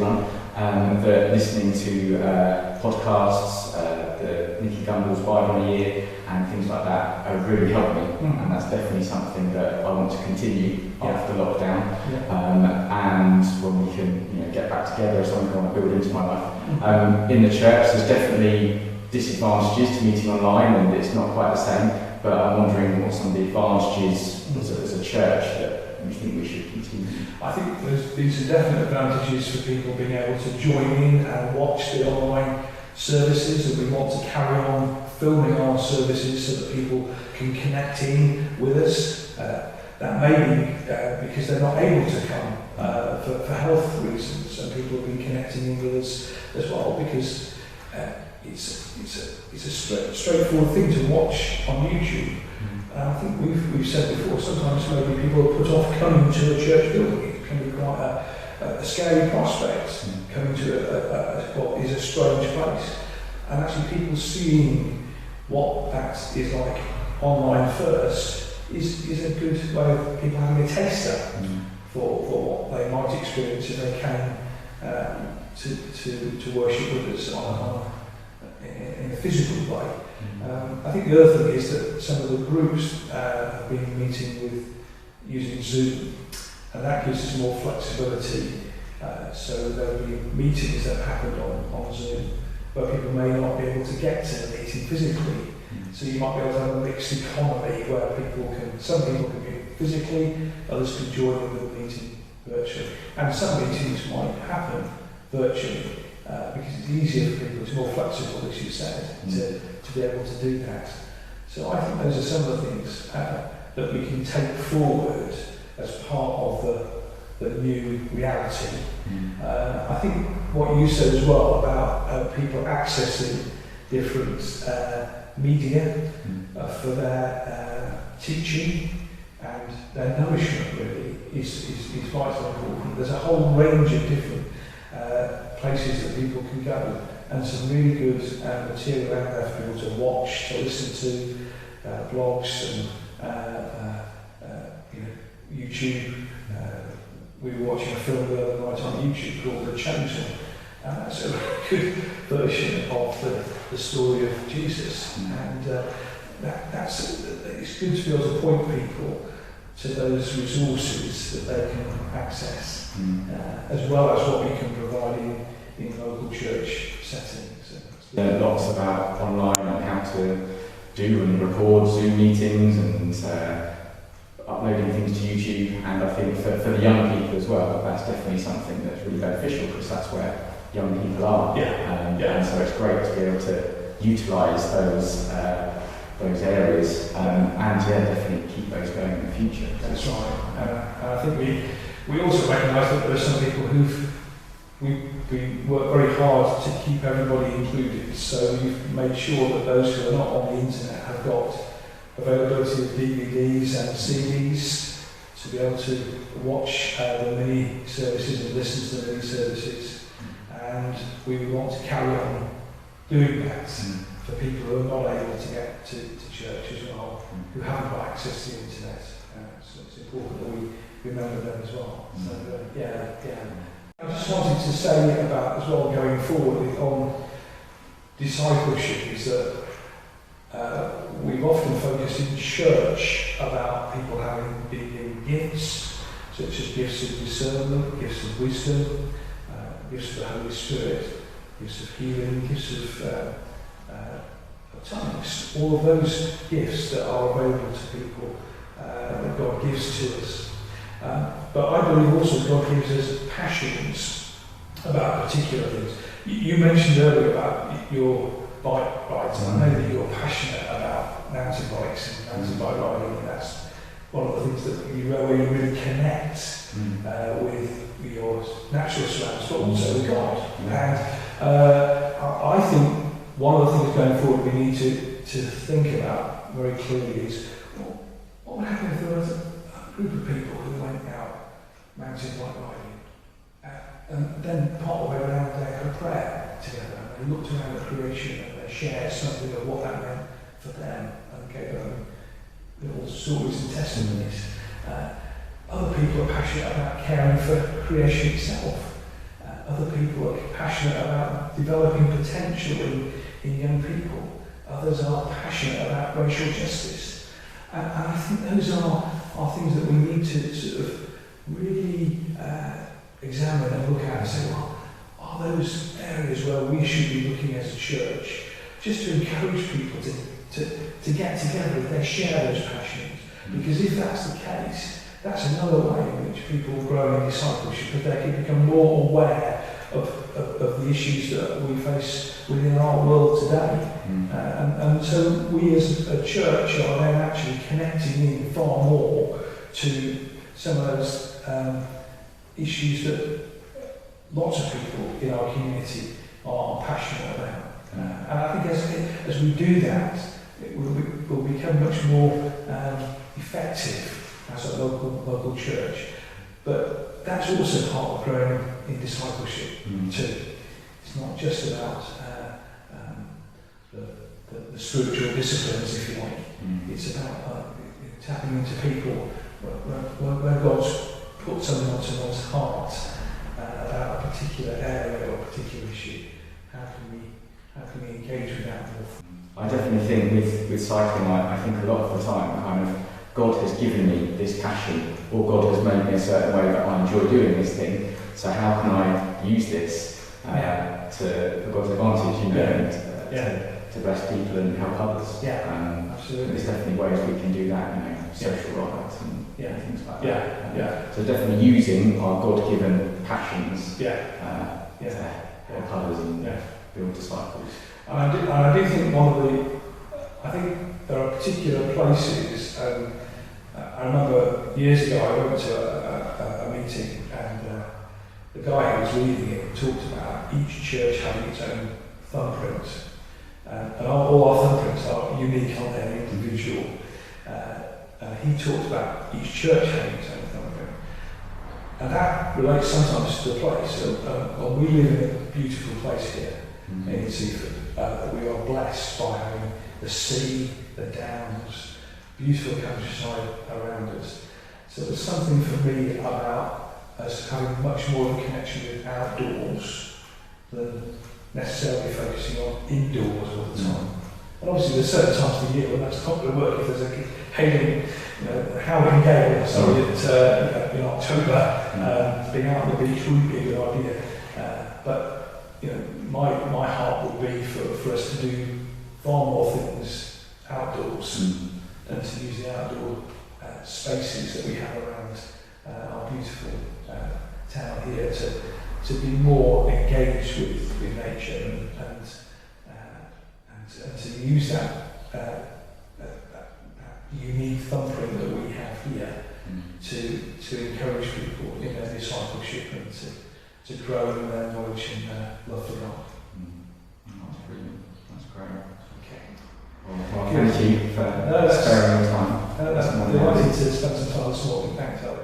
run, that listening to podcasts, the Nicky Gumbel's Bible in a Year, and things like that have really helped me, and that's definitely something that I want to continue after lockdown. And when we can get back together, it's something I want to build into my life. In the church, there's definitely disadvantages to meeting online, and it's not quite the same, but I'm wondering what some of the advantages as a church that you think we should continue. I think there's been some definite advantages for people being able to join in and watch the online services, and we want to carry on filming our services so that people can connect in with us. That may be because they're not able to come for health reasons, and people have been connecting in with us as well, because it's a straightforward thing to watch on YouTube. I think we've said before, sometimes maybe people are put off coming to a church building. It can be quite a scary prospect, coming to what is a strange place. And actually people seeing what that is like online first is a good way of people having a taster for what they might experience if they came to worship with us in a physical way. I think the other thing is that some of the groups have been meeting with using Zoom, and that gives us more flexibility. So there'll be meetings that happened on Zoom, but people may not be able to get to the meeting physically. So you might be able to have a mixed economy where some people can meet physically, others can join in with the meeting virtually. And some meetings might happen virtually because it's easier for people, it's more flexible, as you said, to be able to do that. So I think those are some of the things that we can take forward as part of the new reality. I think what you said as well about people accessing different media for their teaching and their nourishment really is vitally important. There's a whole range of different places that people can go, and some really good material out there for people to watch, to listen to, blogs and YouTube. We were watching a film the other night on YouTube called The Chosen, and that's a really good version of the story of Jesus. And it's good to be able to point people to those resources that they can access, as well as what we can provide in local church settings. Lots about online and how to do and record Zoom meetings and uploading things to YouTube, and I think for the young people as well, that's definitely something that's really beneficial, because that's where young people are. And so it's great to be able to utilise those areas and definitely keep those going in the future. That's right. And I think we also recognise that there are some people we work very hard to keep everybody included. So we've made sure that those who are not on the internet have got availability of DVDs and CDs to be able to watch the mini services and listen to the mini services. And we want to carry on doing that for people who are not able to get to church as well, who haven't got access to the internet. So it's important that we remember them as well. So, I just wanted to say about as well going forward on discipleship is that we've often focused in church about people being given gifts, such as gifts of discernment, gifts of wisdom, gifts of the Holy Spirit, gifts of healing, gifts of tongues. All of those gifts that are available to people that God gives to us. But I believe also God gives us passions about particular things. You mentioned earlier about your bike rides, and I know that you're passionate about mountain bikes and mountain bike riding, and that's one of the things that where you really connect with your natural surroundings, but also with God. And I think one of the things going forward we need to think about very clearly is what would happen if there was a group of people who went out mountain bike riding, and then part of the way around they had a prayer together, and they looked around at creation and they shared something of what that meant for them and gave them little stories and testimonies. Other people are passionate about caring for creation itself. Other people people are passionate about developing potential in young people. Others are passionate about racial justice. And I think those are things that we need to sort of really examine and look at and say, well, are those areas where we should be looking as a church, just to encourage people to get together if they share those passions? Because if that's the case, that's another way in which people grow in discipleship, that they can become more aware of the issues that we face within our world today. And so we as a church are then actually connecting in far more to some of those issues that lots of people in our community are passionate about. And I think as we do that, we'll become much more effective as a local church. But that's also part of growing in discipleship too. It's not just about the spiritual disciplines, if you like. It's about tapping into people when God's put something on someone's heart about a particular area or a particular issue. How can we engage with that more? I definitely think with cycling, I think a lot of the time, kind of, God has given me this passion, or God has made me a certain way that I enjoy doing this thing. So how can I use this for God's advantage, and to bless people and help others? Absolutely. There's definitely ways we can do that, social rights and things like that. So definitely using our God-given passions to help others and build disciples. And I do think I think there are particular places. I remember years ago I went to a meeting, and the guy who was leading it talked about each church having its own thumbprint. And all our thumbprints are unique, aren't they, individual. He talked about each church having its own thumbprint. And that relates sometimes to the place. So, we live in a beautiful place here in Seaford. We are blessed by having the sea, the downs, beautiful countryside around us. So there's something for me about us having much more of a connection with outdoors than necessarily focusing on indoors all the time. And obviously there's certain times of the year when that's not going to work. If there's a hailing, howling gale or something in October, being out on the beach wouldn't be a good idea. But my heart would be for us to do far more things outdoors and to use the outdoor spaces that we have around our beautiful town here to be more engaged with nature and to use that unique thumbprint that we have here to encourage people in their discipleship and to grow in their knowledge and love for God. That's brilliant. That's great. Okay. Well, thank you for sparing your time. Delighted to spend some time this morning. Thanks, Alex.